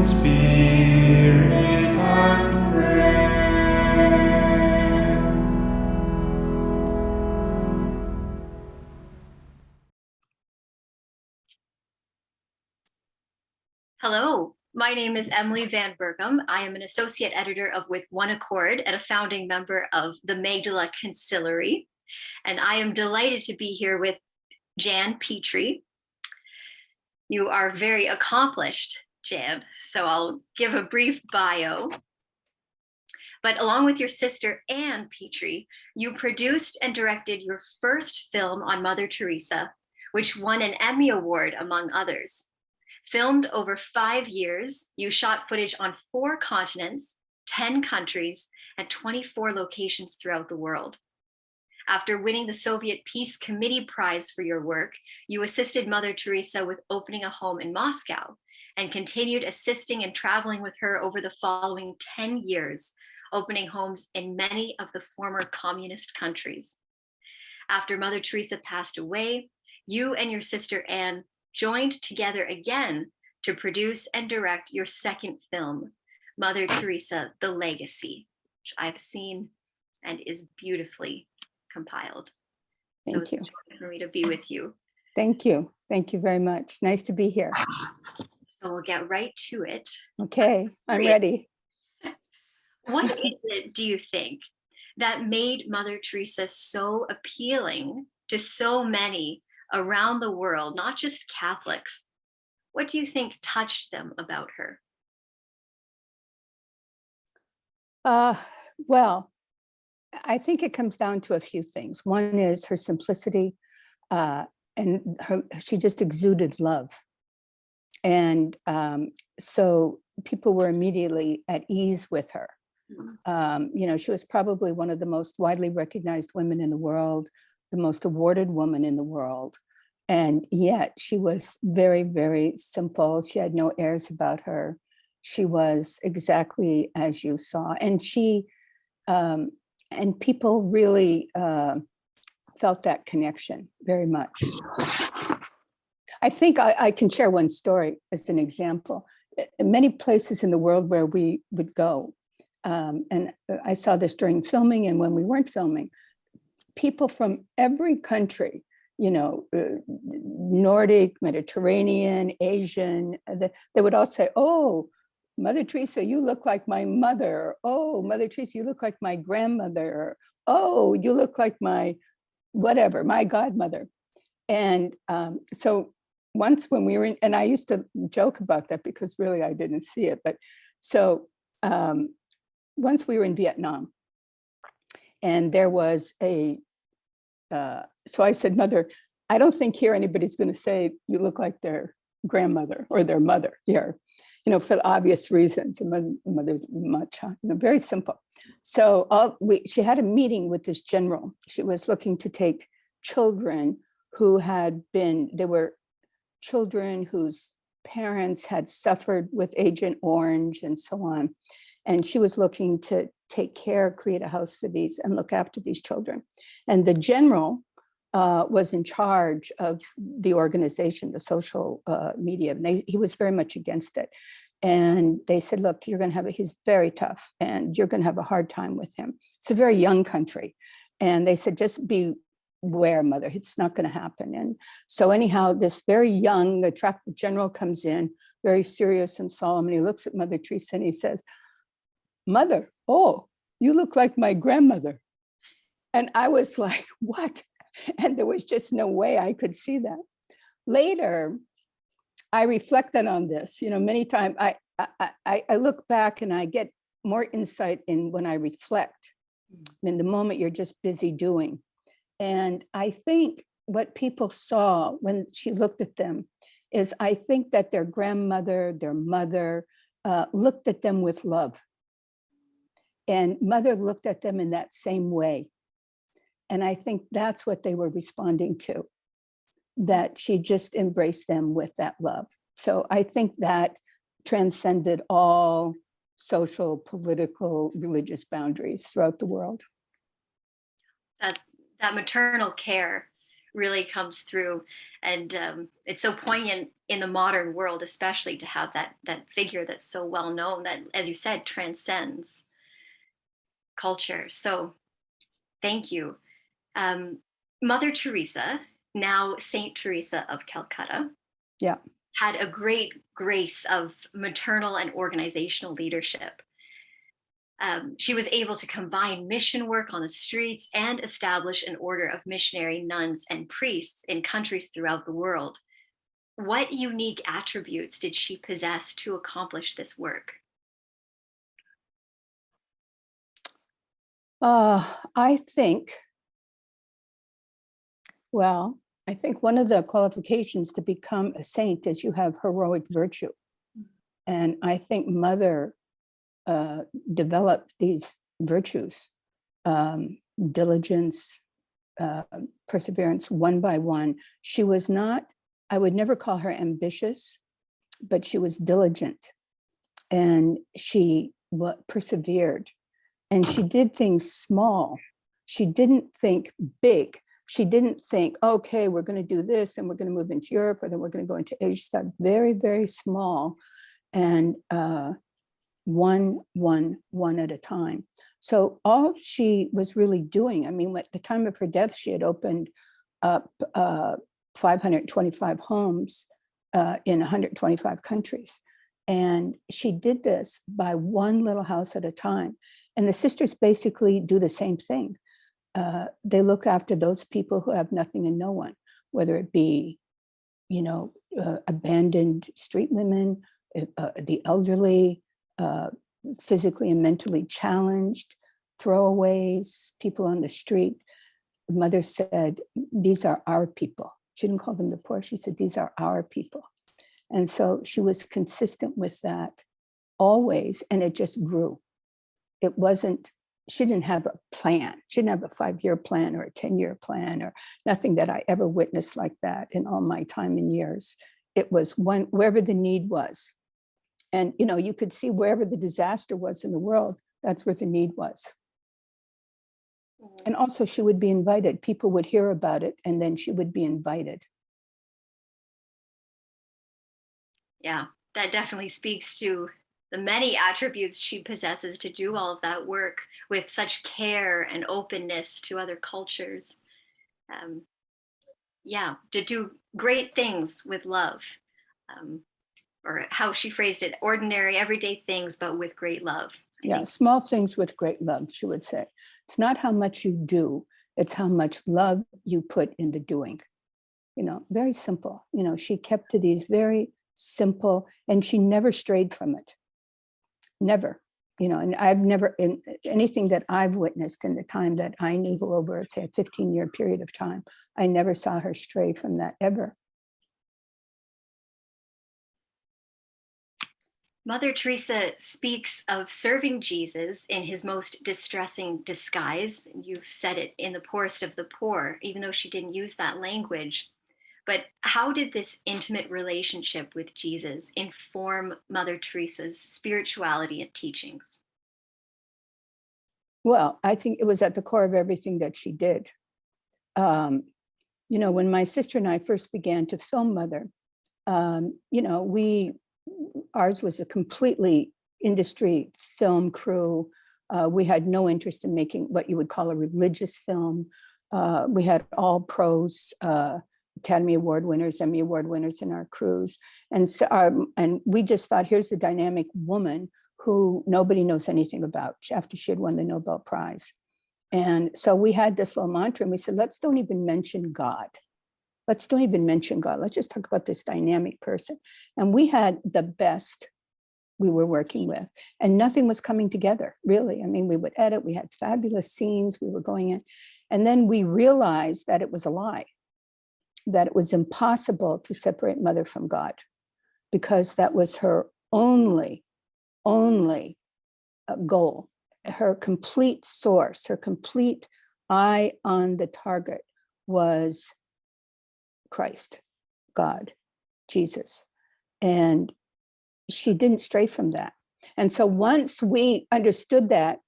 in spirit and prayer. Hello, my name is Emily Van Berghem. I am an associate editor of With One Accord and a founding member of the Magdala Conciliary. And I am delighted to be here with Jan Petrie. You are very accomplished, Jan, so I'll give a brief bio. But along with your sister, Anne Petrie, you produced and directed your first film on Mother Teresa, which won an Emmy Award, among others. Filmed over 5 years, you shot footage on 4 continents, 10 countries, and 24 locations throughout the world. After winning the Soviet Peace Committee Prize for your work, you assisted Mother Teresa with opening a home in Moscow and continued assisting and traveling with her over the following 10 years, opening homes in many of the former communist countries. After Mother Teresa passed away, you and your sister Anne joined together again to produce and direct your second film, Mother Teresa, The Legacy, which I've seen and is beautifully compiled. Thank you. It's a joy for me to be with you. Thank you. Thank you very much. Nice to be here. So we'll get right to it. Okay, I'm ready. What is it, do you think, that made Mother Teresa so appealing to so many around the world, not just Catholics? What do you think touched them about her? Well, I think it comes down to a few things. One is her simplicity, and she just exuded love. And so people were immediately at ease with her. She was probably one of the most widely recognized women in the world, the most awarded woman in the world. And yet she was very, very simple. She had no airs about her. She was exactly as you saw. And and people really felt that connection very much. I think I can share one story as an example. In many places in the world where we would go, and I saw this during filming and when we weren't filming, people from every country, Nordic, Mediterranean, Asian, they would all say, "Oh, Mother Teresa, you look like my mother." "Oh, Mother Teresa, you look like my grandmother." "Oh, you look like my whatever, my godmother." And so once when we were in, and I used to joke about that because really I didn't see it, but so once we were in Vietnam, and there was so I said, "Mother, I don't think here anybody's going to say you look like their grandmother or their mother here, for the obvious reasons." And mother's much, very simple. So she had a meeting with this general. She was looking to take children who they were children whose parents had suffered with Agent Orange and so on. And she was looking to create a house for these and look after these children. And the general was in charge of the organization, the social media. And he was very much against it. And they said, "Look, he's very tough and you're going to have a hard time with him. It's a very young country." And they said, "Just beware, Mother, it's not going to happen." And so anyhow, this very young, attractive general comes in, very serious and solemn. And he looks at Mother Teresa and he says, "Mother, oh, you look like my grandmother." And I was like, "What?" And there was just no way I could see that. Later, I reflected on this, many times. I look back and I get more insight in when I reflect. In the moment, you're just busy doing. And I think what people saw when she looked at them is, I think that their grandmother, their mother, looked at them with love. And Mother looked at them in that same way. And I think that's what they were responding to, that she just embraced them with that love. So I think that transcended all social, political, religious boundaries throughout the world. That maternal care really comes through. And it's so poignant in the modern world, especially to have that figure that's so well known that, as you said, transcends culture. So thank you. Um, Mother Teresa, now Saint Teresa of Calcutta, Yeah. had a great grace of maternal and organizational leadership. She was able to combine mission work on the streets and establish an order of missionary nuns and priests in countries throughout the world. What unique attributes did she possess to accomplish this work? I think, well, I think one of the qualifications to become a saint is you have heroic virtue. And I think Mother developed these virtues, diligence, perseverance, one by one. She was not, I would never call her ambitious, but she was diligent, and she persevered, and she did things small. She didn't think big. She didn't think, okay, we're going to do this and we're going to move into Europe, or then we're going to go into Asia. Stuff very, very small, and one at a time. So all she was really doing, I mean, at the time of her death, she had opened up 525 homes in 125 countries. And she did this by one little house at a time. And the sisters basically do the same thing. They look after those people who have nothing and no one, whether it be, abandoned street women, the elderly, physically and mentally challenged, throwaways, people on the street. Mother said, these are our people. She didn't call them the poor. She said, these are our people. And so she was consistent with that always, and it just grew. It wasn't, she didn't have a plan. She didn't have a 5-year plan or a 10-year plan, or nothing that I ever witnessed like that in all my time and years. It was wherever the need was. And, you could see wherever the disaster was in the world, that's where the need was. And also she would be invited. People would hear about it, and then she would be invited. Yeah, that definitely speaks to the many attributes she possesses to do all of that work with such care and openness to other cultures. To do great things with love. Or how she phrased it, ordinary, everyday things, but with great love. Yeah, small things with great love, she would say. It's not how much you do, it's how much love you put in the doing. Very simple. She kept to these very simple, and she never strayed from it. Never. And I've never, in anything that I've witnessed in the time that I knew her over, say, a 15-year period of time, I never saw her stray from that ever. Mother Teresa speaks of serving Jesus in his most distressing disguise. You've said it, in the poorest of the poor, even though she didn't use that language. But how did this intimate relationship with Jesus inform Mother Teresa's spirituality and teachings? Well, I think it was at the core of everything that she did. When my sister and I first began to film Mother, ours was a completely industry film crew. We had no interest in making what you would call a religious film. We had all pros, Academy Award winners, Emmy Award winners in our crews. And so, and we just thought, here's a dynamic woman who nobody knows anything about after she had won the Nobel Prize. And so we had this little mantra, and we said, let's don't even mention God. Let's don't even mention God. Let's just talk about this dynamic person. And we had the best we were working with, and nothing was coming together, really. I mean, we would edit, we had fabulous scenes, we were going in. And then we realized that it was a lie, that it was impossible to separate Mother from God, because that was her only goal, her complete source, her complete eye on the target was Christ, God, Jesus. And she didn't stray from that. And so once we understood that,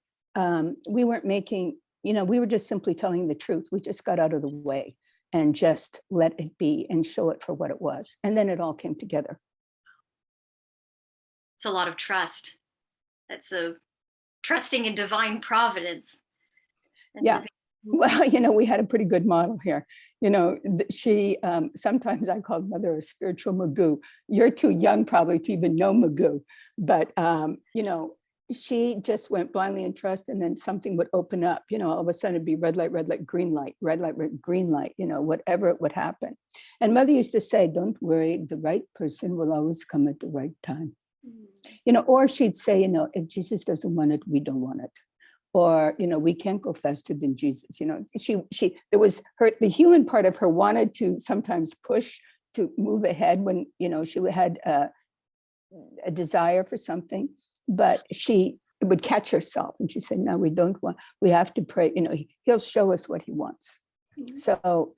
we weren't making, we were just simply telling the truth. We just got out of the way. and just let it be and show it for what it was. And then it all came together. It's a lot of trust. That's a trusting in divine providence. And Yeah. Well, we had a pretty good model here. She, sometimes I called Mother a spiritual Magoo. You're too young probably to even know Magoo, but, she just went blindly in trust, and then something would open up, all of a sudden it'd be red light, green light, red light, green light, whatever it would happen. And Mother used to say, don't worry, the right person will always come at the right time. Or she'd say, if Jesus doesn't want it, we don't want it. Or, we can't go faster than Jesus. There was the human part of her wanted to sometimes push to move ahead when, she had a desire for something, but she would catch herself and she said, no, we have to pray, he'll show us what he wants. So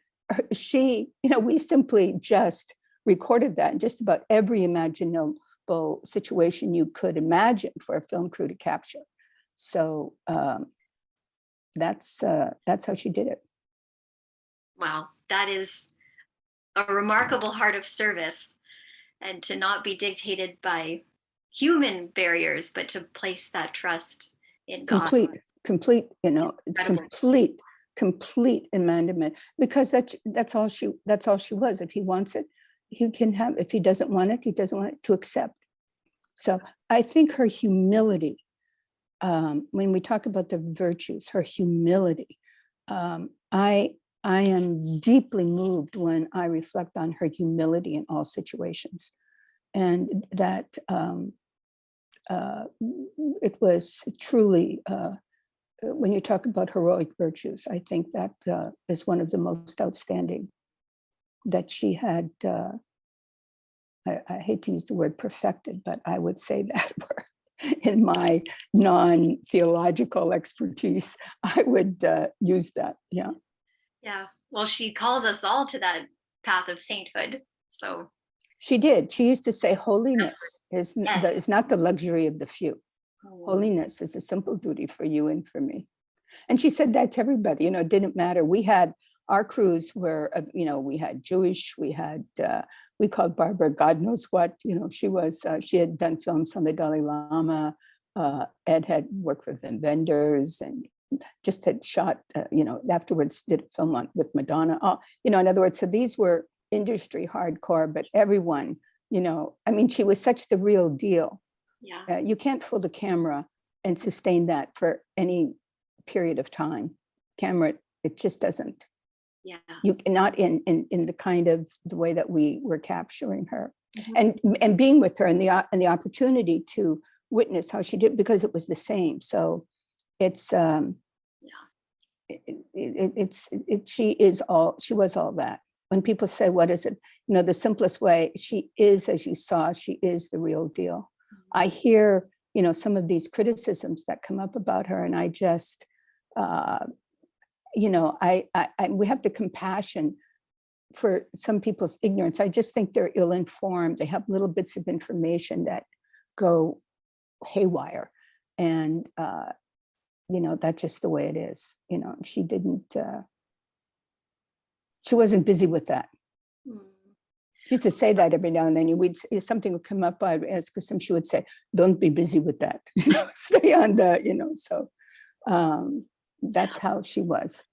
we simply just recorded that in just about every imaginable situation you could imagine for a film crew to capture. So that's how she did it. Wow, that is a remarkable heart of service, and to not be dictated by human barriers, but to place that trust in God. Complete, complete abandonment, because that's all she was. If he wants it, he can have. If he doesn't want it, he doesn't want it, to accept. So I think her humility, when we talk about the virtues, her humility, I am deeply moved when I reflect on her humility in all situations, and that it was truly, when you talk about heroic virtues, I think that is one of the most outstanding that she had. I hate to use the word perfected, but I would say that in my non-theological expertise, I would use that. Yeah. Yeah. Well, she calls us all to that path of sainthood. So she did. She used to say, holiness is not the luxury of the few. Holiness is a simple duty for you and for me. And she said that to everybody. It didn't matter. We had our crews were, we had Jewish, we called Barbara God knows what. She had done films on the Dalai Lama. Ed had worked with the vendors and just had shot, afterwards did a film with Madonna. In other words, so these were industry hardcore, but everyone, she was such the real deal. Yeah. You can't fool the camera and sustain that for any period of time. Camera, it just doesn't. Yeah. You not in the kind of the way that we were capturing her, and being with her and the opportunity to witness how she did, because it was the same. So it's she was all that. When people say, what is it? The simplest way, she is, as you saw, she is the real deal. I hear, some of these criticisms that come up about her, and I just, we have the compassion for some people's ignorance. I just think they're ill-informed. They have little bits of information that go haywire. And, that's just the way it is. She wasn't busy with that. She used to say that every now and then. If something would come up, I'd ask her some, she would say, don't be busy with that. Stay on the, so that's how she was.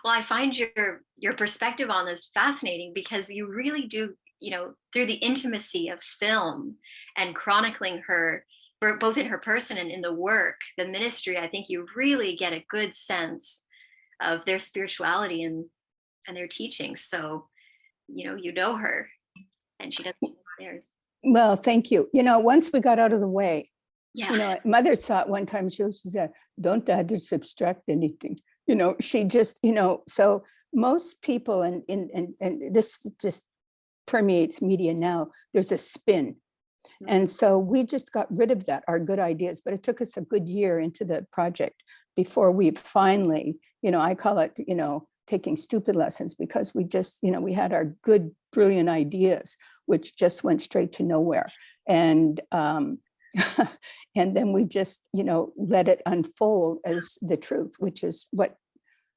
Well, I find your perspective on this fascinating, because you really do, through the intimacy of film and chronicling her, both in her person and in the work, the ministry, I think you really get a good sense of their spirituality and their teachings. So, you know her, and she doesn't know theirs. Well, thank you. Once we got out of the way, Yeah. Mother saw it one time. She said, don't just abstract anything. She just, so most people, and this just permeates media now, there's a spin. And so we just got rid of that, our good ideas, but it took us a good year into the project before we finally, I call it, taking stupid lessons, because we just, we had our good, brilliant ideas, which just went straight to nowhere. And and then we just, let it unfold as the truth, which is what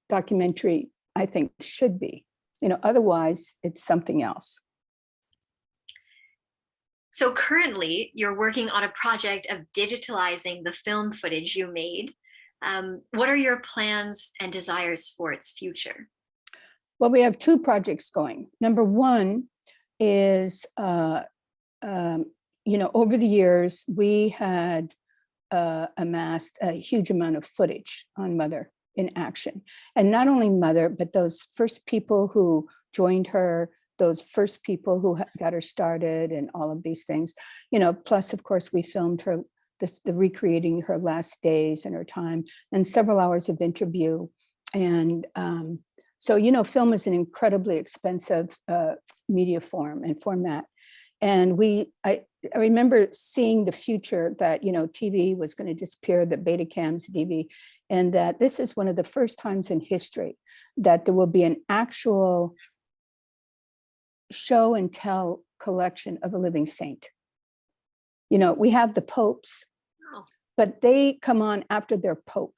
documentary I think should be. Otherwise it's something else. So currently you're working on a project of digitalizing the film footage you made. What are your plans and desires for its future? Well, we have two projects going. Number one is, over the years, we had amassed a huge amount of footage on Mother in action. And not only Mother, but those first people who joined her, those first people who got her started and all of these things, plus of course we filmed her, the recreating her last days and her time, and several hours of interview. And so, film is an incredibly expensive media form and format. And I remember seeing the future that, TV was going to disappear, the Betacams, DV, and that this is one of the first times in history that there will be an actual show and tell collection of a living saint. We have the popes, but they come on after their pope.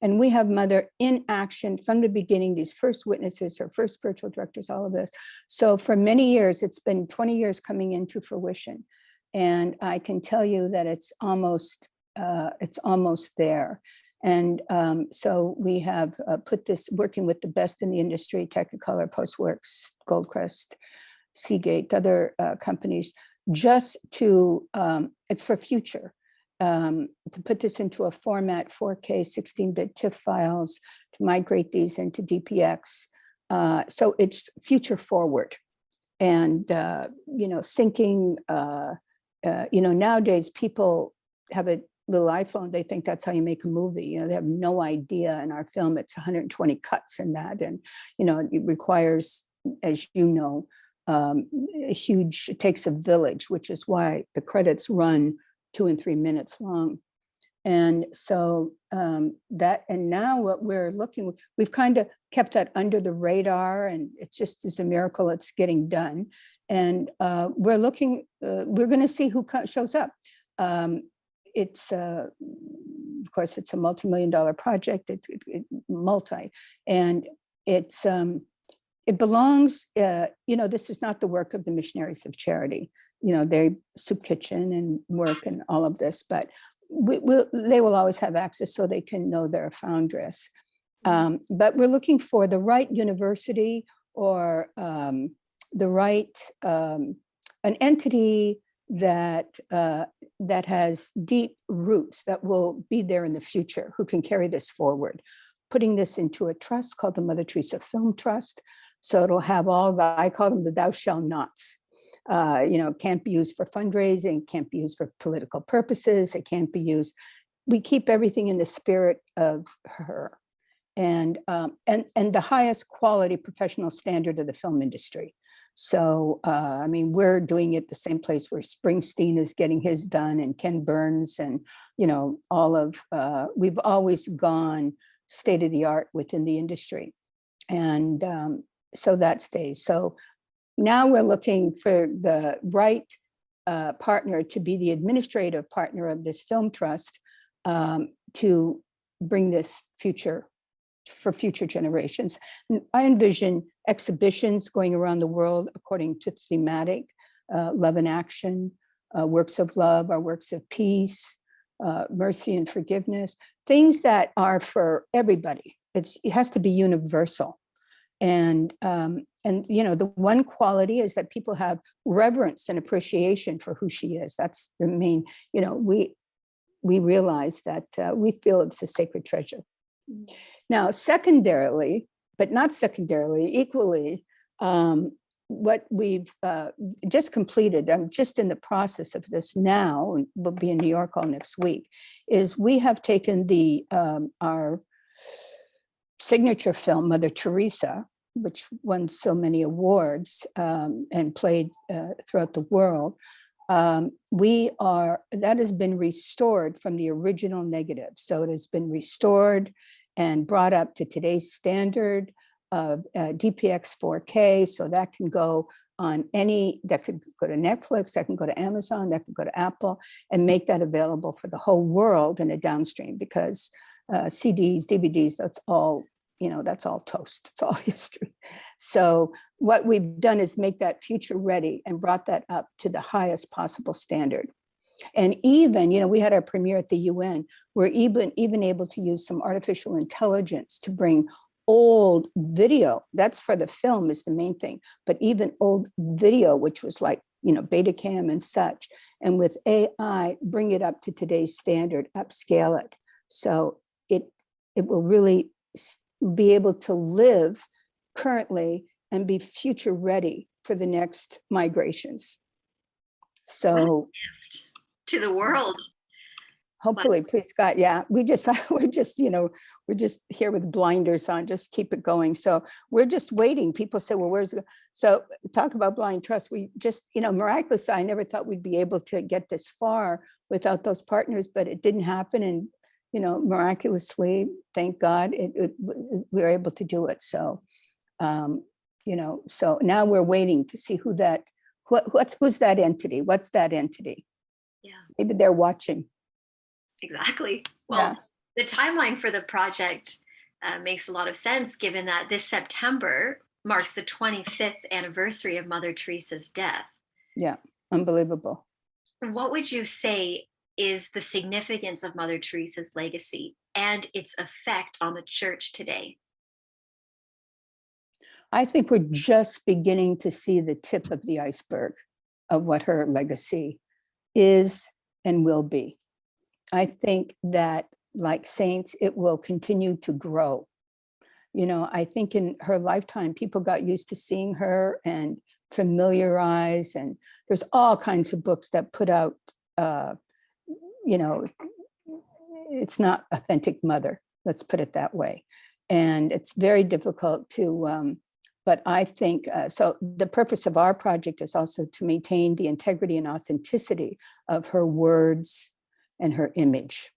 And we have Mother in action from the beginning, these first witnesses, her first spiritual directors, all of this. So for many years, it's been 20 years coming into fruition. And I can tell you that it's almost there. And so we have put this, working with the best in the industry, Technicolor, Postworks, Goldcrest, Seagate, other companies, just to, it's for future. To put this into a format, 4K, 16-bit TIFF files, to migrate these into DPX. So it's future forward. And, syncing, nowadays people have a little iPhone, they think that's how you make a movie. They have no idea. In our film, it's 120 cuts in that. And, it requires, as it takes a village, which is why the credits run 2 and 3 minutes long. And so and now what we're looking, we've kind of kept that under the radar, and it just is a miracle it's getting done. And we're looking, we're going to see who shows up. It's, of course, it's a multi-million-dollar project, it's and it's, it belongs, this is not the work of the Missionaries of Charity. They soup kitchen and work and all of this, but they will always have access so they can know their foundress. But we're looking for the right university or the right, an entity that has deep roots that will be there in the future, who can carry this forward, putting this into a trust called the Mother Teresa Film Trust. So it'll have all the, I call them the thou shall nots. Can't be used for fundraising, can't be used for political purposes, it can't be used. We keep everything in the spirit of her and the highest quality professional standard of the film industry. So, we're doing it the same place where Springsteen is getting his done, and Ken Burns, and, we've always gone state of the art within the industry. And so that stays. So now we're looking for the right partner to be the administrative partner of this film trust, to bring this future for future generations. And I envision exhibitions going around the world according to thematic, love and action, works of love, our works of peace, mercy and forgiveness, things that are for everybody. It has to be universal. And the one quality is that people have reverence and appreciation for who she is. That's the main, we realize that we feel it's a sacred treasure. Now, secondarily, but not secondarily, equally, what we've just completed, I'm just in the process of this now, and we'll be in New York all next week, is we have taken our signature film, Mother Teresa, which won so many awards and played throughout the world. That has been restored from the original negative. So it has been restored and brought up to today's standard of DPX 4K. So that can go on that could go to Netflix, that can go to Amazon, that could go to Apple, and make that available for the whole world in a downstream, because CDs, DVDs, that's all that's all toast. It's all history. So what we've done is make that future ready and brought that up to the highest possible standard. And even, we had our premiere at the UN. We're even able to use some artificial intelligence to bring old video. That's for the film is the main thing, but even old video, which was like, Betacam and such. And with AI, bring it up to today's standard, upscale it. So it will really be able to live currently and be future ready for the next migrations. So to the world. Hopefully, please God. Yeah, we're just here with blinders on, just keep it going. So we're just waiting. People say, well, where's it? So talk about blind trust. We just, miraculously, I never thought we'd be able to get this far without those partners, but it didn't happen. And, miraculously, thank God, we were able to do it. So, so now we're waiting to see who's that entity? What's that entity? Yeah. Maybe they're watching. Exactly. Well, the timeline for the project makes a lot of sense, given that this September marks the 25th anniversary of Mother Teresa's death. Yeah, unbelievable. What would you say is the significance of Mother Teresa's legacy and its effect on the church today? I think we're just beginning to see the tip of the iceberg of what her legacy is and will be. I think that, like saints, it will continue to grow. I think in her lifetime, people got used to seeing her and familiarize, and there's all kinds of books that put out, it's not authentic mother, let's put it that way. And it's very difficult to, but I think, so the purpose of our project is also to maintain the integrity and authenticity of her words and her image,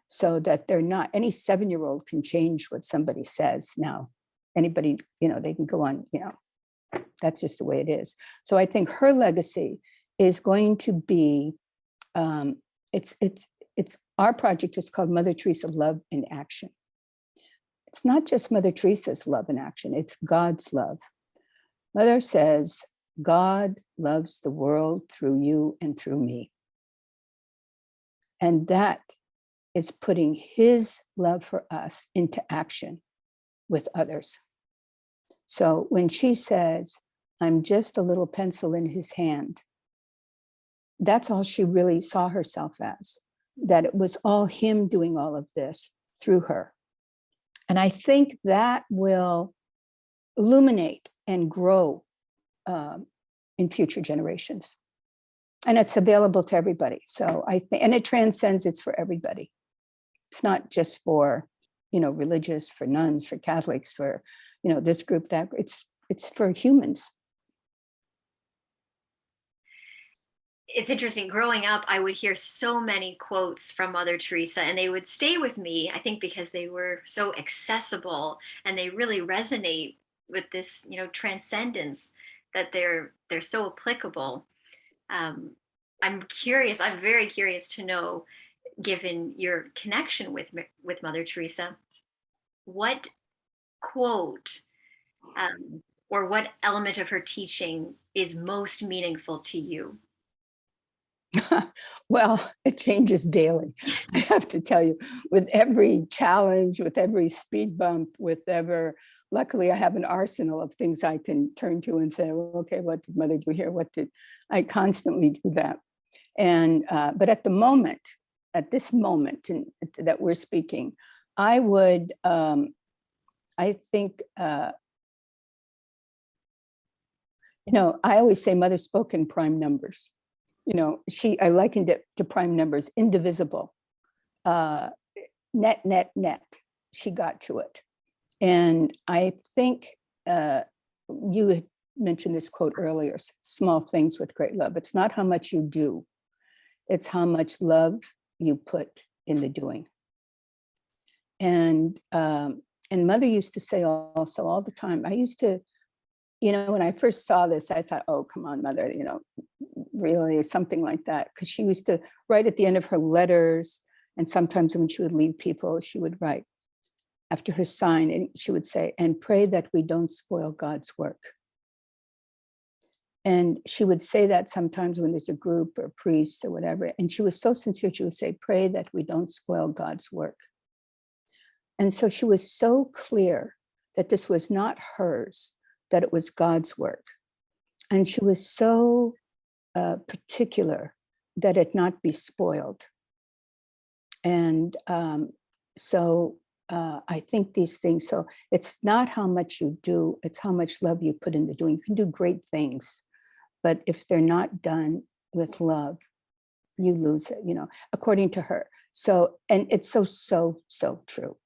so that they're not, any 7-year-old can change what somebody says now. Anybody, they can go on, that's just the way it is. So I think her legacy is going to be, it's our project is called Mother Teresa Love in Action. It's not just Mother Teresa's love in action, it's God's love. Mother says, God loves the world through you and through me. And that is putting his love for us into action with others. So when she says, I'm just a little pencil in his hand, that's all she really saw herself as, that it was all him doing all of this through her. And I think that will illuminate and grow in future generations. And it's available to everybody. So I think, and it transcends, it's for everybody. It's not just for, religious, for nuns, for Catholics, for, this group, that it's for humans. It's interesting. Growing up, I would hear so many quotes from Mother Teresa, and they would stay with me, I think, because they were so accessible and they really resonate with this, transcendence, that they're so applicable. I'm very curious to know, given your connection with Mother Teresa, what quote or what element of her teaching is most meaningful to you? Well, it changes daily. I have to tell you, with every challenge, with every speed bump, luckily I have an arsenal of things I can turn to and say, well, okay, what did Mother do here? I constantly do that. And, but at this moment that we're speaking, I would, I think, I always say Mother spoke in prime numbers. I likened it to prime numbers, indivisible, net, net, net. She got to it. And I think you had mentioned this quote earlier, small things with great love. It's not how much you do, it's how much love you put in the doing. And Mother used to say also all the time, I used to, when I first saw this, I thought, oh, come on, Mother, really, something like that. Because she used to write at the end of her letters, and sometimes when she would leave people, she would write, after her sign, and she would say, and pray that we don't spoil God's work. And she would say that sometimes when there's a group or priests or whatever. And she was so sincere, she would say, pray that we don't spoil God's work. And so she was so clear that this was not hers, that it was God's work. And she was so particular that it not be spoiled. And so I think these things, so it's not how much you do, it's how much love you put into doing. You can do great things, but if they're not done with love, you lose it, according to her. So, and it's so true.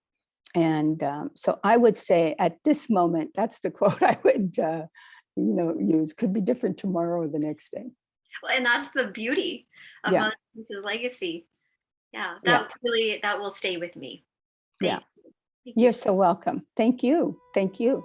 And so I would say at this moment, that's the quote I would, use. Could be different tomorrow or the next day. Well, and that's the beauty of Mother Teresa's legacy. Yeah, that will stay with me. You're so welcome. Thank you. Thank you.